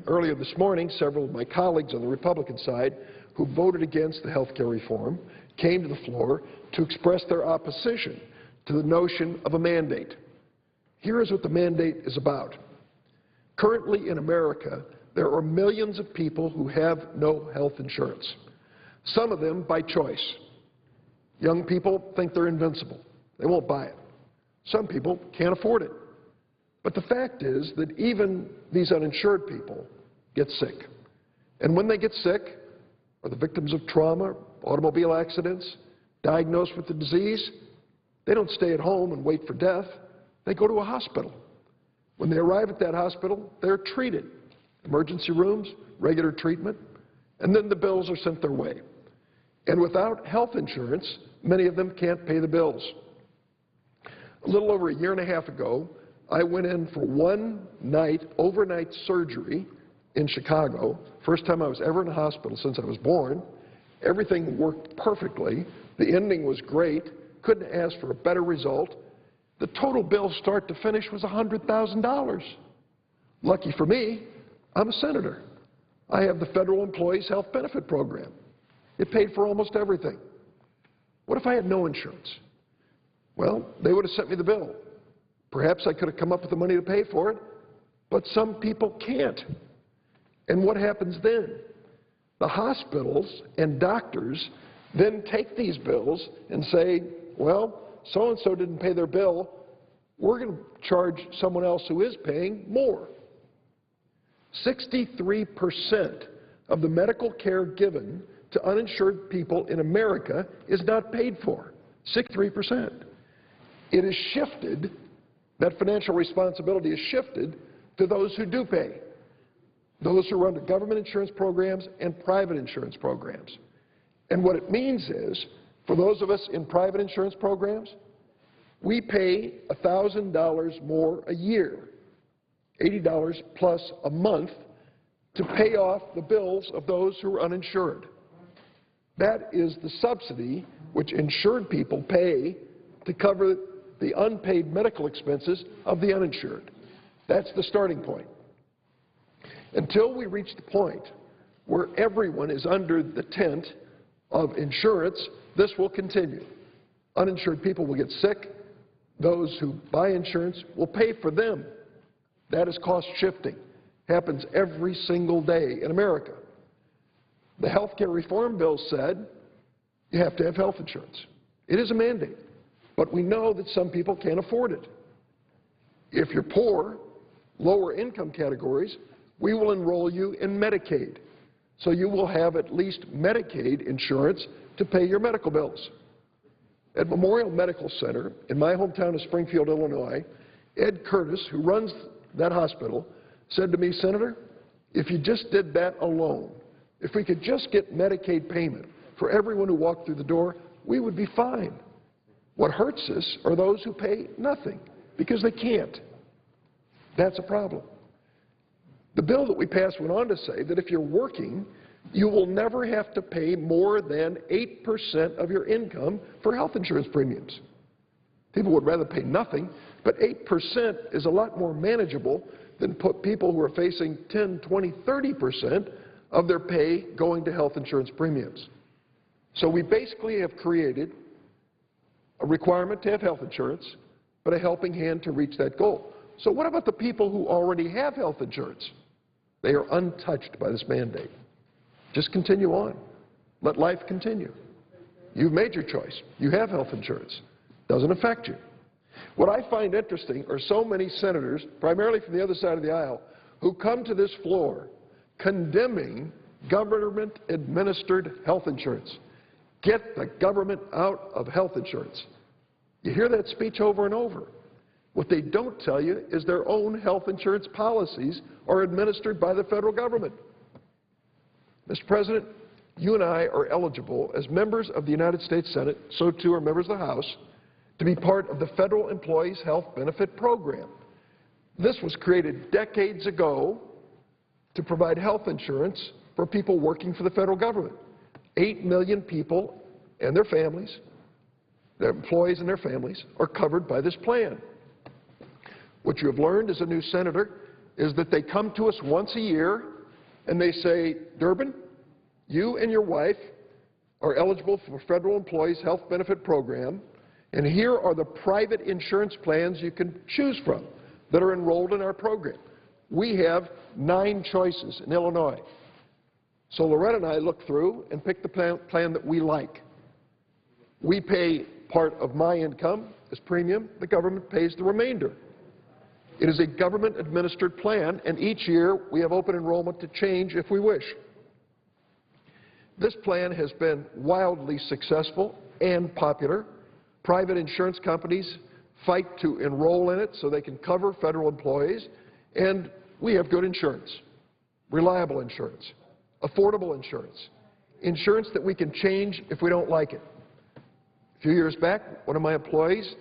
Earlier this morning, several of my colleagues on the Republican side who voted against the health care reform came to the floor to express their opposition to the notion of a mandate. Here is what the mandate is about. Currently in America, there are millions of people who have no health insurance, some of them by choice. Young people think they're invincible. They won't buy it. Some people can't afford it. But the fact is that even these uninsured people get sick. And when they get sick, are the victims of trauma, automobile accidents, diagnosed with the disease, they don't stay at home and wait for death. They go to a hospital. When they arrive at that hospital, they're treated. Emergency rooms, regular treatment, and then the bills are sent their way. And without health insurance, many of them can't pay the bills. A little over a year and a half ago, I went in for one night, overnight surgery in Chicago. First time I was ever in a hospital since I was born. Everything worked perfectly. The ending was great. Couldn't ask for a better result. The total bill start to finish was $100,000. Lucky for me, I'm a senator. I have the Federal Employees Health Benefit Program. It paid for almost everything. What if I had no insurance? Well, they would have sent me the bill. Perhaps I could have come up with the money to pay for it, but some people can't. And what happens then? The hospitals and doctors then take these bills and say, well, so-and-so didn't pay their bill. We're going to charge someone else who is paying more. 63% of the medical care given to uninsured people in America is not paid for. 63%. It has shifted That financial responsibility is shifted to those who do pay, those who are under government insurance programs and private insurance programs. And what it means is, for those of us in private insurance programs, we pay $1,000 more a year, $80 plus a month, to pay off the bills of those who are uninsured. That is the subsidy which insured people pay to cover the unpaid medical expenses of the uninsured. That's the starting point. Until we reach the point where everyone is under the tent of insurance, this will continue. Uninsured people will get sick. Those who buy insurance will pay for them. That is cost shifting. Happens every single day in America. The health care reform bill said you have to have health insurance. It is a mandate, but we know that some people can't afford it. If you're poor, lower income categories, we will enroll you in Medicaid, so you will have at least Medicaid insurance to pay your medical bills. At Memorial Medical Center in my hometown of Springfield, Illinois, Ed Curtis, who runs that hospital, said to me, "Senator, if you just did that alone, if we could just get Medicaid payment for everyone who walked through the door, we would be fine. What hurts us are those who pay nothing because they can't." That's a problem. The bill that we passed went on to say that if you're working, you will never have to pay more than 8% of your income for health insurance premiums. People would rather pay nothing, but 8% is a lot more manageable than put people who are facing 10, 20, 30% of their pay going to health insurance premiums. So we basically have created a requirement to have health insurance, but a helping hand to reach that goal. So what about the people who already have health insurance? They are untouched by this mandate. Just continue on. Let life continue. You've made your choice. You have health insurance. Doesn't affect you. What I find interesting are so many senators, primarily from the other side of the aisle, who come to this floor condemning government-administered health insurance. Get the government out of health insurance. You hear that speech over and over. What they don't tell you is their own health insurance policies are administered by the federal government. Mr. President, you and I are eligible as members of the United States Senate, so too are members of the House, to be part of the Federal Employees Health Benefit Program. This was created decades ago to provide health insurance for people working for the federal government. 8 million people and their families, their employees and their families, are covered by this plan. What you have learned as a new senator is that they come to us once a year and they say, "Durbin, you and your wife are eligible for Federal Employees Health Benefit Program, and here are the private insurance plans you can choose from that are enrolled in our program." We have 9 choices in Illinois. So Loretta and I look through and pick the plan that we like. We pay part of my income as premium. The government pays the remainder. It is a government-administered plan, and each year we have open enrollment to change if we wish. This plan has been wildly successful and popular. Private insurance companies fight to enroll in it so they can cover federal employees, and we have good insurance, reliable insurance, affordable insurance, insurance that we can change if we don't like it. A few years back, one of my employees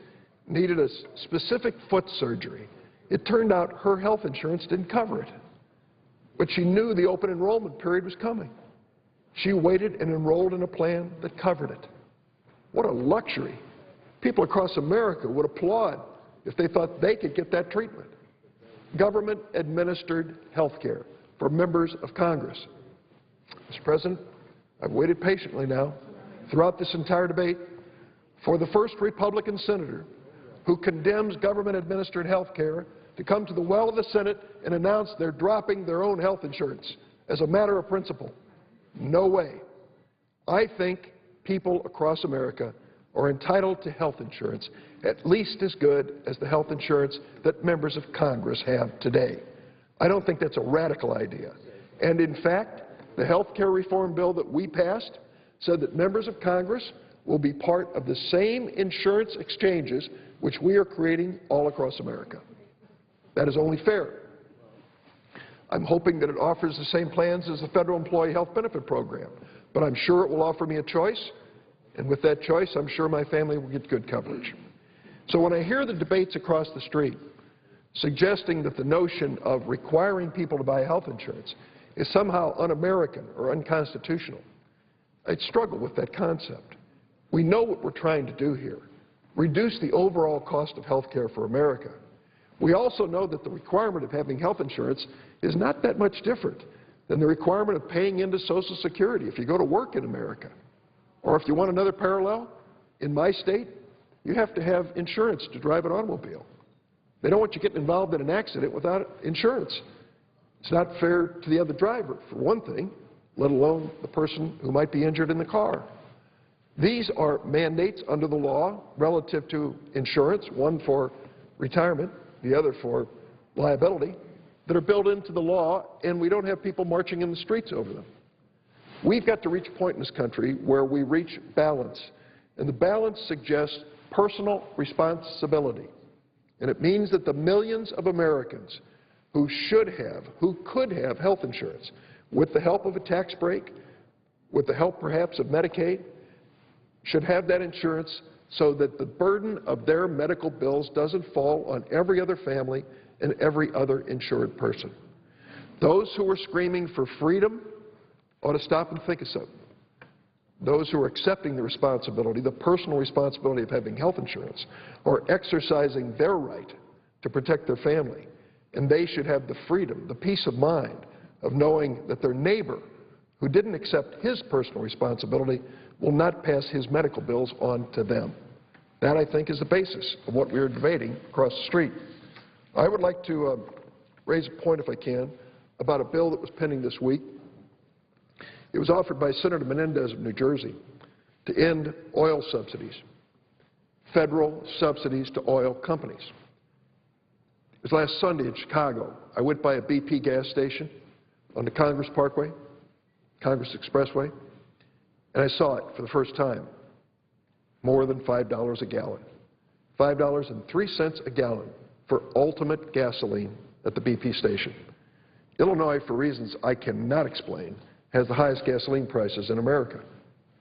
needed a specific foot surgery. It turned out her health insurance didn't cover it, but she knew the open enrollment period was coming. She waited and enrolled in a plan that covered it. What a luxury. People across America would applaud if they thought they could get that treatment. Government-administered health care for members of Congress. Mr. President, I've waited patiently now throughout this entire debate for the first Republican senator who condemns government-administered health care to come to the well of the Senate and announce they're dropping their own health insurance as a matter of principle. No way. I think people across America are entitled to health insurance at least as good as the health insurance that members of Congress have today. I don't think that's a radical idea. And in fact, the health care reform bill that we passed said that members of Congress will be part of the same insurance exchanges which we are creating all across America. That is only fair. I'm hoping that it offers the same plans as the Federal Employee Health Benefit Program, but I'm sure it will offer me a choice, and with that choice, I'm sure my family will get good coverage. So when I hear the debates across the street suggesting that the notion of requiring people to buy health insurance is somehow un-American or unconstitutional, I struggle with that concept. We know what we're trying to do here, reduce the overall cost of health care for America. We also know that the requirement of having health insurance is not that much different than the requirement of paying into Social Security if you go to work in America. Or if you want another parallel, in my state, you have to have insurance to drive an automobile. They don't want you getting involved in an accident without insurance. It's not fair to the other driver, for one thing, let alone the person who might be injured in the car. These are mandates under the law relative to insurance, one for retirement, the other for liability, that are built into the law, and we don't have people marching in the streets over them. We've got to reach a point in this country where we reach balance, and the balance suggests personal responsibility. And it means that the millions of Americans who could have health insurance, with the help of a tax break, with the help perhaps of Medicaid, should have that insurance so that the burden of their medical bills doesn't fall on every other family and every other insured person. Those who are screaming for freedom ought to stop and think of something. Those who are accepting the responsibility, the personal responsibility of having health insurance, are exercising their right to protect their family, and they should have the freedom, the peace of mind of knowing that their neighbor who didn't accept his personal responsibility will not pass his medical bills on to them. That, I think, is the basis of what we are debating across the street. I would like to raise a point, if I can, about a bill that was pending this week. It was offered by Senator Menendez of New Jersey to end oil subsidies, federal subsidies to oil companies. It was last Sunday in Chicago. I went by a BP gas station on the Congress Parkway, Congress Expressway, and I saw it for the first time. More than $5 a gallon. $5.03 a gallon for ultimate gasoline at the BP station. Illinois, for reasons I cannot explain, has the highest gasoline prices in America.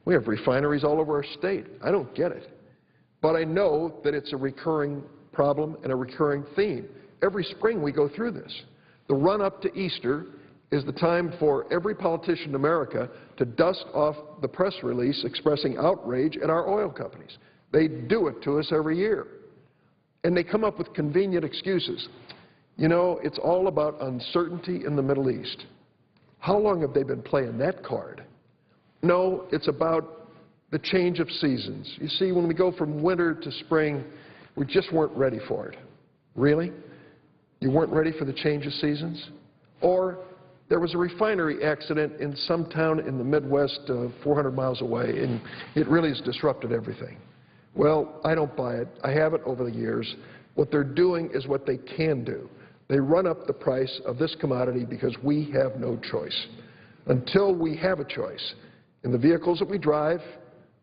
We have refineries all over our state. I don't get it. But I know that it's a recurring problem and a recurring theme. Every spring we go through this. The run-up to Easter is the time for every politician in America to dust off the press release expressing outrage at our oil companies. They do it to us every year. And they come up with convenient excuses. You know, it's all about uncertainty in the Middle East. How long have they been playing that card? No, it's about the change of seasons. You see, when we go from winter to spring, we just weren't ready for it. Really? You weren't ready for the change of seasons? Or there was a refinery accident in some town in the Midwest 400 miles away, and it really has disrupted everything. Well, I don't buy it. I haven't over the years. What they're doing is what they can do. They run up the price of this commodity because we have no choice. Until we have a choice in the vehicles that we drive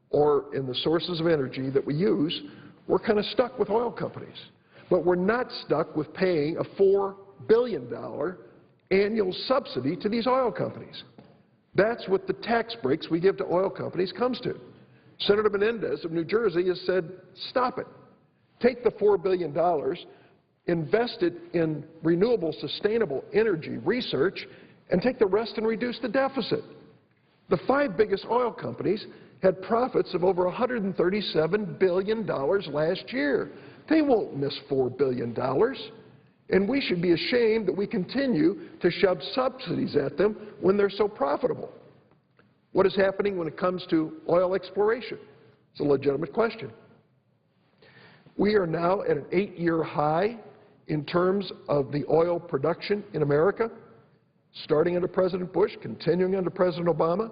or in the sources of energy that we use, we're kind of stuck with oil companies. But we're not stuck with paying a $4 billion annual subsidy to these oil companies. That's what the tax breaks we give to oil companies comes to. Senator Menendez of New Jersey has said, stop it. Take the $4 billion, invest it in renewable, sustainable energy research, and take the rest and reduce the deficit. The 5 biggest oil companies had profits of over $137 billion last year. They won't miss $4 billion. And we should be ashamed that we continue to shove subsidies at them when they're so profitable. What is happening when it comes to oil exploration? It's a legitimate question. We are now at an 8-year high in terms of the oil production in America, starting under President Bush, continuing under President Obama.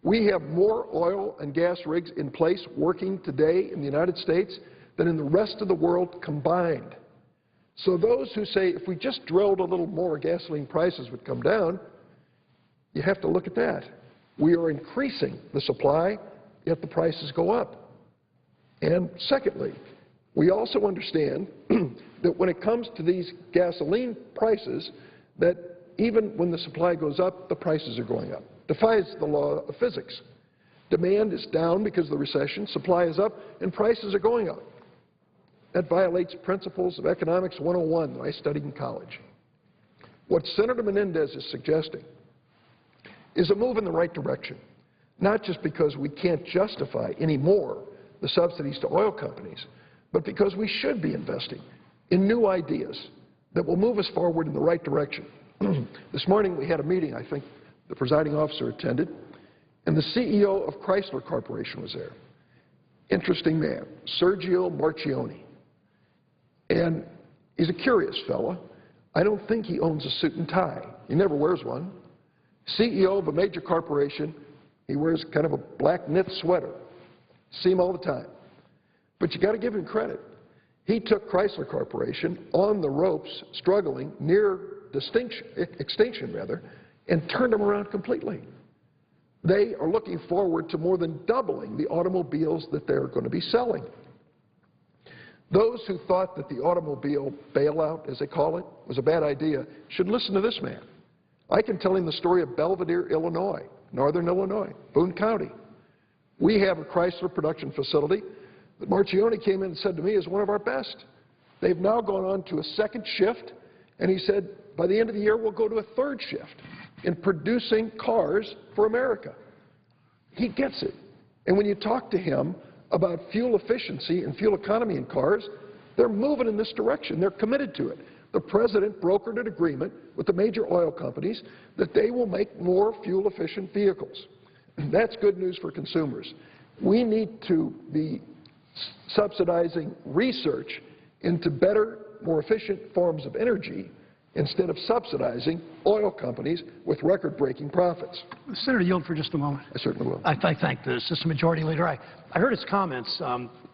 We have more oil and gas rigs in place working today in the United States than in the rest of the world combined. So those who say if we just drilled a little more, gasoline prices would come down, you have to look at that. We are increasing the supply yet the prices go up. And secondly, we also understand that when it comes to these gasoline prices, that even when the supply goes up, the prices are going up. Defies the law of physics. Demand is down because of the recession, supply is up, and prices are going up. That violates principles of economics 101 that I studied in college. What Senator Menendez is suggesting is a move in the right direction, not just because we can't justify anymore the subsidies to oil companies, but because we should be investing in new ideas that will move us forward in the right direction. This morning we had a meeting, I think the presiding officer attended, and the CEO of Chrysler Corporation was there. Interesting man, Sergio Marchionne. And he's a curious fellow. I don't think he owns a suit and tie. He never wears one. CEO of a major corporation, he wears kind of a black knit sweater. See him all the time. But you got to give him credit. He took Chrysler Corporation on the ropes, struggling, near extinction, and turned them around completely. They are looking forward to more than doubling the automobiles that they're going to be selling. Those who thought that the automobile bailout, as they call it, was a bad idea should listen to this man. I can tell him the story of Belvidere, Illinois, northern Illinois, Boone County. We have a Chrysler production facility that Marchionne came in and said to me is one of our best. They've now gone on to a second shift, and he said, by the end of the year, we'll go to a third shift in producing cars for America. He gets it. And when you talk to him about fuel efficiency and fuel economy in cars, they're moving in this direction. They're committed to it. The president brokered an agreement with the major oil companies that they will make more fuel-efficient vehicles. And that's good news for consumers. We need to be subsidizing research into better, more efficient forms of energy instead of subsidizing oil companies with record-breaking profits. Senator, yield for just a moment. I certainly will. I thank the Assistant Majority Leader. I heard his comments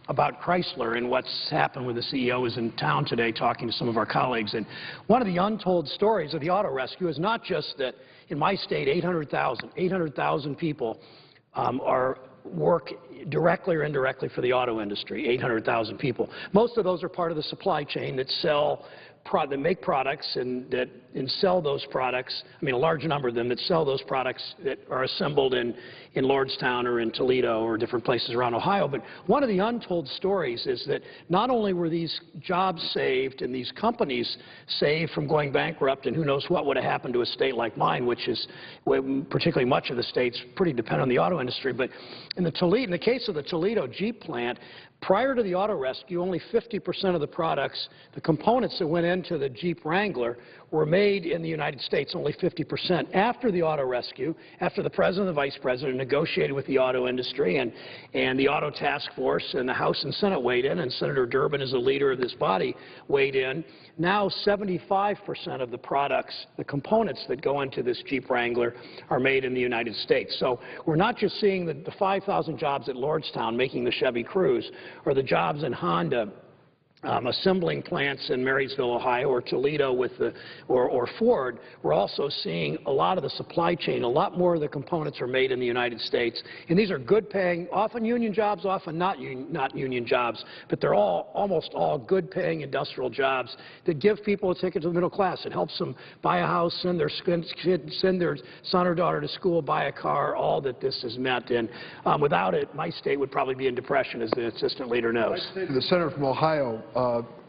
about Chrysler and what's happened with the CEO is in town today talking to some of our colleagues. And one of the untold stories of the auto rescue is not just that in my state 800,000 people work directly or indirectly for the auto industry, 800,000 people. Most of those are part of the supply chain that that make products and sell those products. I mean, a large number of them that sell those products that are assembled in Lordstown or in Toledo or different places around Ohio. But one of the untold stories is that not only were these jobs saved and these companies saved from going bankrupt, and who knows what would have happened to a state like mine, which is particularly much of the state's pretty dependent on the auto industry. But in the case of the Toledo Jeep plant, prior to the auto rescue, only 50% of the products, the components that went into the Jeep Wrangler, were made in the United States, only 50%. After the auto rescue, after the President and the Vice President negotiated with the auto industry and the Auto Task Force and the House and Senate weighed in, and Senator Durbin, as the leader of this body, weighed in, now 75% of the products, the components that go into this Jeep Wrangler, are made in the United States. So we're not just seeing the 5,000 jobs at Lordstown making the Chevy Cruze, or the jobs in Honda assembling plants in Marysville, Ohio, or Toledo or Ford. We're also seeing a lot of the supply chain, a lot more of the components are made in the United States. And these are good-paying, often union jobs, often not union jobs, but they're almost all good-paying industrial jobs that give people a ticket to the middle class. It helps them buy a house, send their son or daughter to school, buy a car, all that this has meant. And without it, my state would probably be in depression, as the Assistant Leader knows. I'd say to the Senator from Ohio,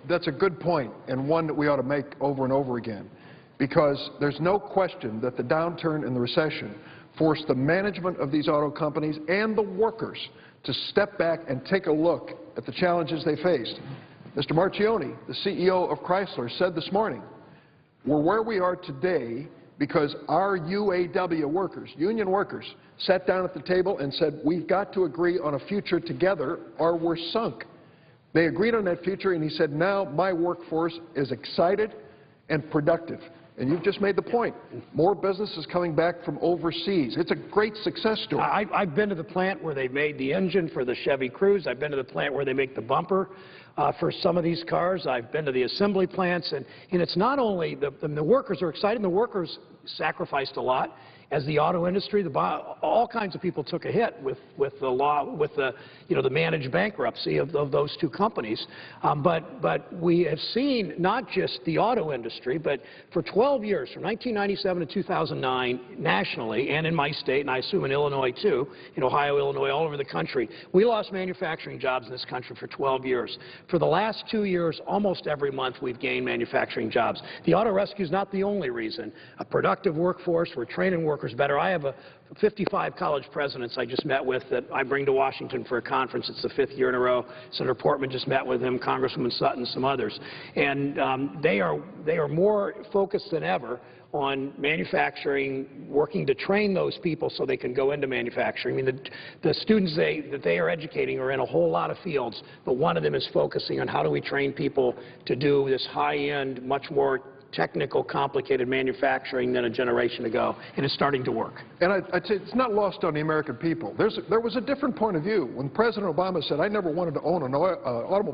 that's a good point, and one that we ought to make over and over again, because there's no question that the downturn and the recession forced the management of these auto companies and the workers to step back and take a look at the challenges they faced. Mr. Marchionne, the CEO of Chrysler, said this morning, we're where we are today because our UAW workers, union workers, sat down at the table and said, we've got to agree on a future together or we're sunk. They agreed on that future, and he said, now my workforce is excited and productive. And you've just made the point. More business is coming back from overseas. It's a great success story. I've been to the plant where they made the engine for the Chevy Cruze. I've been to the plant where they make the bumper for some of these cars. I've been to the assembly plants. And it's not only the workers are excited, and the workers sacrificed a lot. as the auto industry, all kinds of people took a hit with the law, with the managed bankruptcy of those two companies. But we have seen not just the auto industry, but for 12 years, from 1997 to 2009, nationally and in my state, and I assume in Illinois too, in Ohio, Illinois, all over the country, we lost manufacturing jobs in this country for 12 years. For the last 2 years, almost every month we've gained manufacturing jobs. The auto rescue is not the only reason. A productive workforce, we're training workers better. I have 55 college presidents I just met with that I bring to Washington for a conference. It's the 5th year in a row. Senator Portman just met with him, Congresswoman Sutton, some others. And they are more focused than ever on manufacturing, working to train those people so they can go into manufacturing. I mean, the students that they are educating are in a whole lot of fields, but one of them is focusing on how do we train people to do this high-end, much more technical, complicated manufacturing than a generation ago, and it's starting to work. And I'd say it's not lost on the American people. There was a different point of view. When President Obama said, I never wanted to own an automobile,